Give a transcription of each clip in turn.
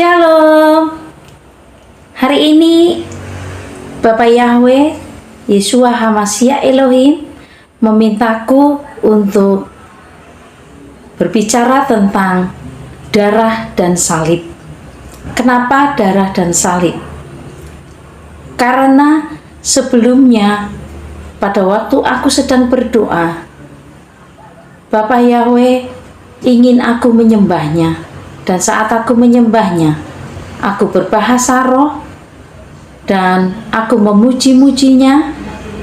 Shalom. Hari ini Bapak Yahweh, Yeshua HaMashiach Elohim memintaku untuk berbicara tentang darah dan salib. Kenapa darah dan salib? Karena sebelumnya pada waktu aku sedang berdoa, Bapak Yahweh ingin aku menyembahnya. Dan saat aku menyembahnya, aku berbahasa roh dan aku memuji-mujinya,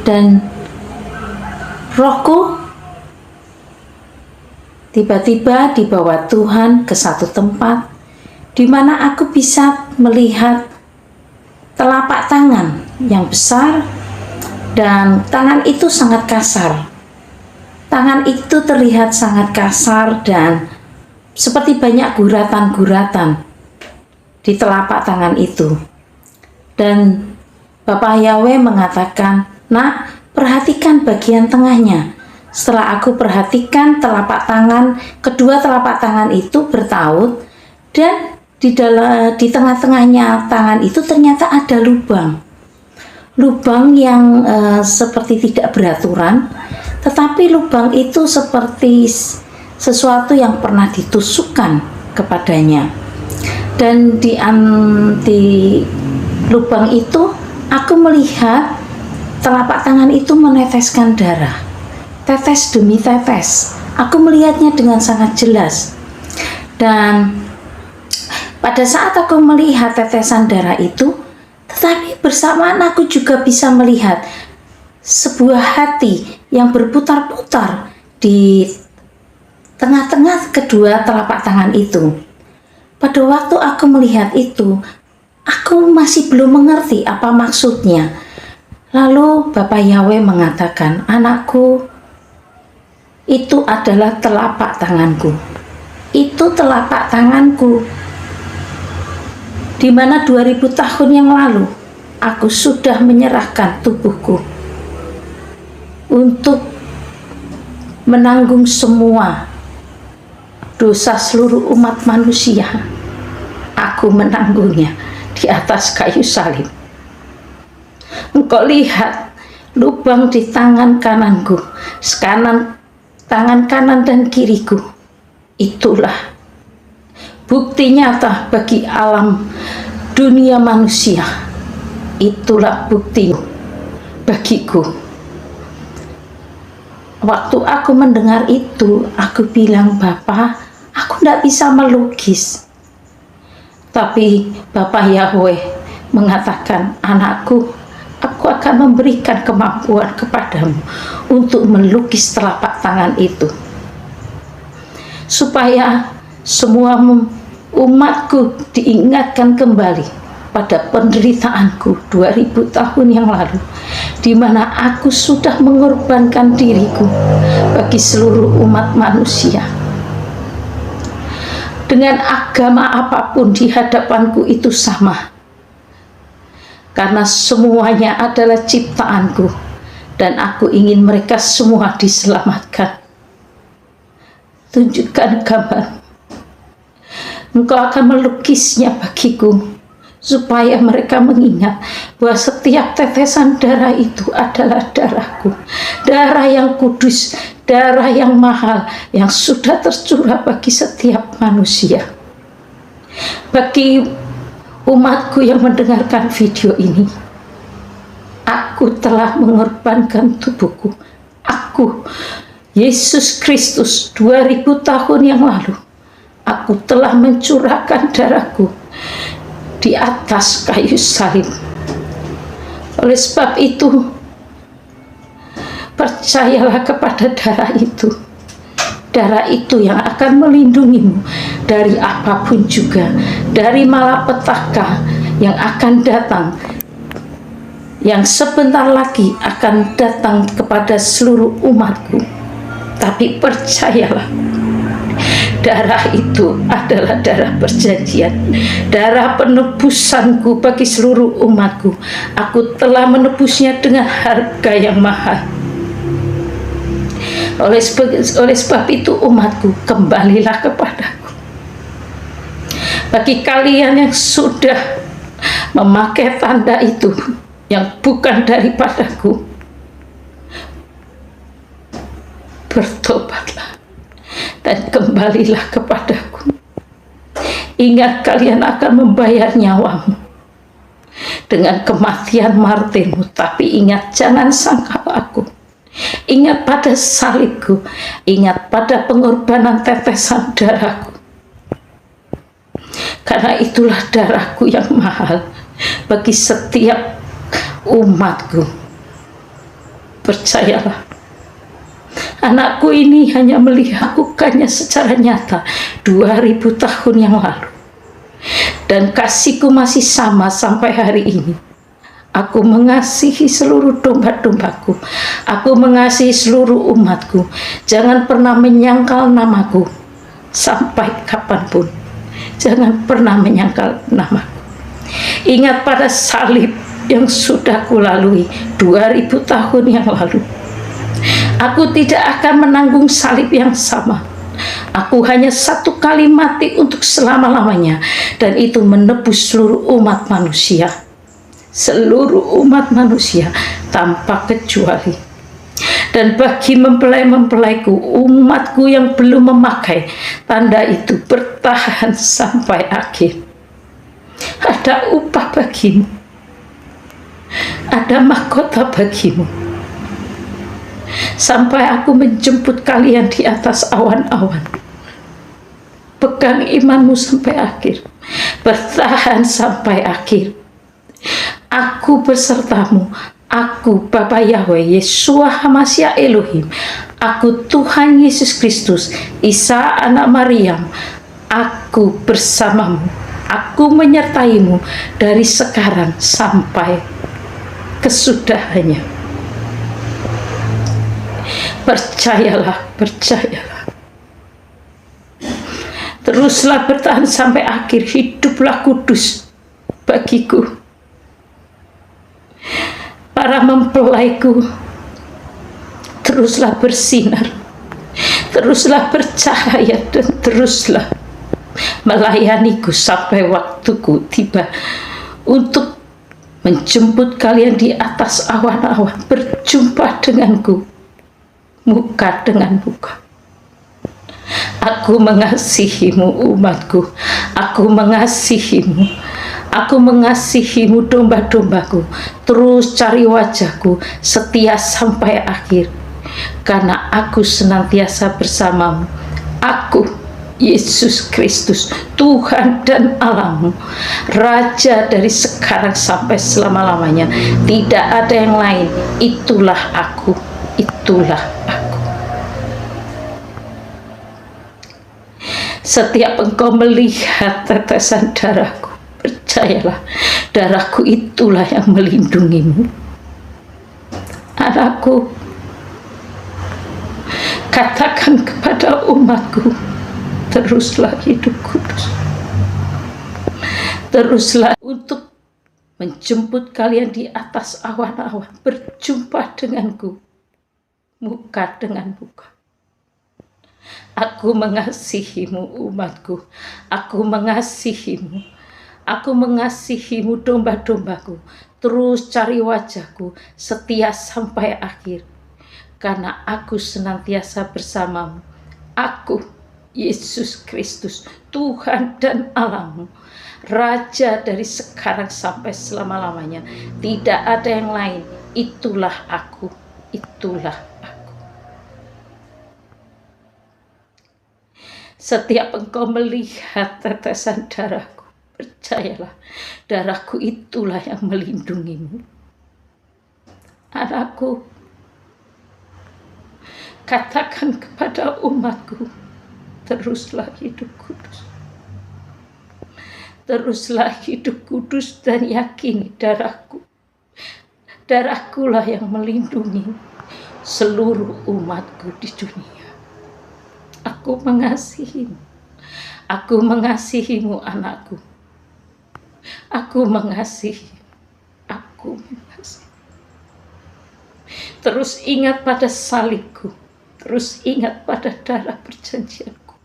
dan rohku tiba-tiba dibawa Tuhan ke satu tempat di mana aku bisa melihat telapak tangan yang besar, dan tangan itu sangat kasar. Tangan itu terlihat sangat kasar dan seperti banyak guratan-guratan di telapak tangan itu. Dan Bapak Yahweh mengatakan, "Nak, perhatikan bagian tengahnya." Setelah aku perhatikan telapak tangan, kedua telapak tangan itu bertaut, dan di tengah-tengahnya tangan itu ternyata ada lubang. Lubang yang seperti tidak beraturan, tetapi lubang itu seperti sesuatu yang pernah ditusukkan kepadanya. Dan di lubang itu aku melihat telapak tangan itu meneteskan darah, tetes demi tetes. Aku melihatnya dengan sangat jelas. Dan pada saat aku melihat tetesan darah itu, tetapi bersamaan aku juga bisa melihat sebuah hati yang berputar-putar di tengah-tengah kedua telapak tangan itu. Pada waktu aku melihat itu, aku masih belum mengerti apa maksudnya. Lalu Bapak Yahweh mengatakan, "Anakku, itu adalah telapak tanganku. Itu telapak tanganku. Di mana 2000 tahun yang lalu aku sudah menyerahkan tubuhku untuk menanggung semua dosa seluruh umat manusia. Aku menanggungnya di atas kayu salib. Engkau lihat lubang di tangan kananku, tangan kanan dan kiriku. Itulah bukti nyata bagi alam dunia manusia. Itulah bukti bagiku." Waktu aku mendengar itu, aku bilang, "Bapak, aku tidak bisa melukis." Tapi Bapak Yahweh mengatakan, "Anakku, aku akan memberikan kemampuan kepadamu untuk melukis telapak tangan itu, supaya semua umatku diingatkan kembali pada penderitaanku 2000 tahun yang lalu, di mana aku sudah mengorbankan diriku bagi seluruh umat manusia. Dengan agama apapun di hadapanku itu sama, karena semuanya adalah ciptaanku, dan aku ingin mereka semua diselamatkan. Tunjukkan gambar. Engkau akan melukisnya bagiku, supaya mereka mengingat bahwa setiap tetesan darah itu adalah darahku, darah yang kudus, darah yang mahal, yang sudah tercurah bagi setiap manusia." Bagi umatku yang mendengarkan video ini, aku telah mengorbankan tubuhku. Aku, Yesus Kristus, 2000 tahun yang lalu, aku telah mencurahkan darahku di atas kayu salib. Oleh sebab itu, percayalah kepada darah itu. Darah itu yang akan melindungimu dari apapun juga, dari malapetaka yang akan datang, yang sebentar lagi akan datang kepada seluruh umatku. Tapi percayalah, darah itu adalah darah perjanjian, darah penebusanku bagi seluruh umatku. Aku telah menebusnya dengan harga yang mahal. Oleh sebab itu umatku, kembalilah kepadaku. Bagi kalian yang sudah memakai tanda itu yang bukan daripadaku, bertobatlah dan kembalilah kepadaku. Ingat, kalian akan membayar nyawamu dengan kematian martirmu. Tapi ingat, jangan sangkal aku. Ingat pada salibku. Ingat pada pengorbanan tetesan darahku. Karena itulah darahku yang mahal bagi setiap umatku. Percayalah, anakku ini hanya melakukannya secara nyata 2000 tahun yang lalu. Dan kasihku masih sama sampai hari ini. Aku mengasihi seluruh domba-dombaku. Aku mengasihi seluruh umatku. Jangan pernah menyangkal namaku sampai kapanpun. Jangan pernah menyangkal namaku. Ingat pada salib yang sudah kulalui 2000 tahun yang lalu. Aku tidak akan menanggung salib yang sama. Aku hanya satu kali mati untuk selama-lamanya, dan itu menebus seluruh umat manusia. Seluruh umat manusia tanpa kecuali. Dan bagi mempelai-mempelaiku, umatku yang belum memakai tanda itu, bertahan sampai akhir. Ada upah bagimu. Ada mahkota bagimu. Sampai aku menjemput kalian di atas awan-awan. Pegang imanmu sampai akhir. Bertahan sampai akhir. Aku besertamu. Aku Bapa Yahweh, Yeshua HaMashiach Elohim. Aku Tuhan Yesus Kristus, Isa anak Maryam. Aku bersamamu. Aku menyertaimu dari sekarang sampai kesudahannya. Percayalah, percayalah. Teruslah bertahan sampai akhir. Hiduplah kudus bagiku. Para mempelaiku, teruslah bersinar, teruslah bercahaya, dan teruslah melayaniku sampai waktuku tiba untuk menjemput kalian di atas awan-awan, berjumpa denganku muka dengan muka. Aku mengasihimu umatku, aku mengasihimu. Aku mengasihimu domba-dombaku. Terus cari wajahku, setia sampai akhir. Karena aku senantiasa bersamamu. Aku, Yesus Kristus, Tuhan dan Allahmu, Raja dari sekarang sampai selama-lamanya. Tidak ada yang lain. Itulah aku, itulah aku. Setiap engkau melihat tetesan darahku, percayalah, darahku itulah yang melindungimu. Anakku, katakan kepada umatku, teruslah hidup kudus. Teruslah untuk menjemput kalian di atas awan-awan, berjumpa denganku muka dengan muka. Aku mengasihimu umatku, aku mengasihimu. Aku mengasihimu domba-dombaku. Terus cari wajahku, setia sampai akhir. Karena aku senantiasa bersamamu. Aku, Yesus Kristus, Tuhan dan Allahmu, Raja dari sekarang sampai selama-lamanya. Tidak ada yang lain. Itulah aku, itulah aku. Setiap engkau melihat tetesan darahku, percayalah, darahku itulah yang melindungimu. Anakku, katakan kepada umatku, teruslah hidup kudus. Teruslah hidup kudus dan yakini darahku. Darahkulah yang melindungi seluruh umatku di dunia. Aku mengasihimu. Aku mengasihimu anakku. Aku mengasihi. Aku mengasihi. Terus ingat pada salibku. Terus ingat pada darah perjanjianku.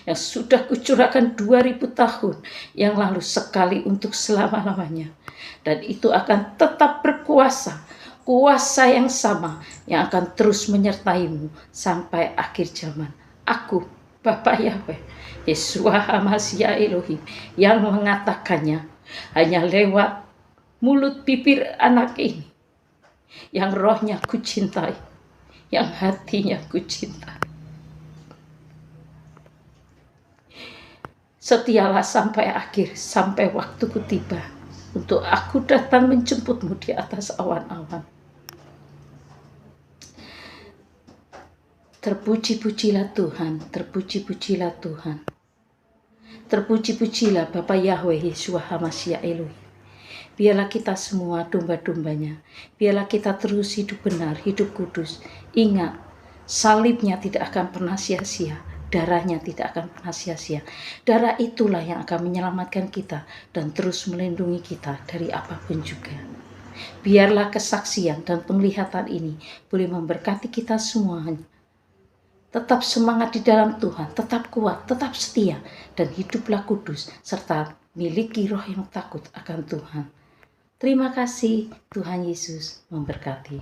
yang sudah kucurahkan 2000 tahun yang lalu sekali untuk selama-lamanya. Dan itu akan tetap berkuasa, kuasa yang sama yang akan terus menyertaimu sampai akhir zaman. Aku, Bapa Yahweh, Yeshua HaMashiach Elohim, yang mengatakannya hanya lewat mulut bibir anak ini, yang rohnya kucintai, yang hatinya kucintai. Setialah sampai akhir, sampai waktuku tiba, untuk aku datang menjemputmu di atas awan-awan. Terpuji-pujilah Tuhan, terpuji-pujilah Tuhan. Terpuji-pujilah Bapa Yahweh Yeshua HaMashiach Elohim. Biarlah kita semua domba-dombanya, biarlah kita terus hidup benar, hidup kudus. Ingat, salibnya tidak akan pernah sia-sia, darahnya tidak akan pernah sia-sia. Darah itulah yang akan menyelamatkan kita dan terus melindungi kita dari apapun juga. Biarlah kesaksian dan penglihatan ini boleh memberkati kita semuanya. Tetap semangat di dalam Tuhan, tetap kuat, tetap setia, dan hiduplah kudus, serta miliki roh yang takut akan Tuhan. Terima kasih, Tuhan Yesus memberkati.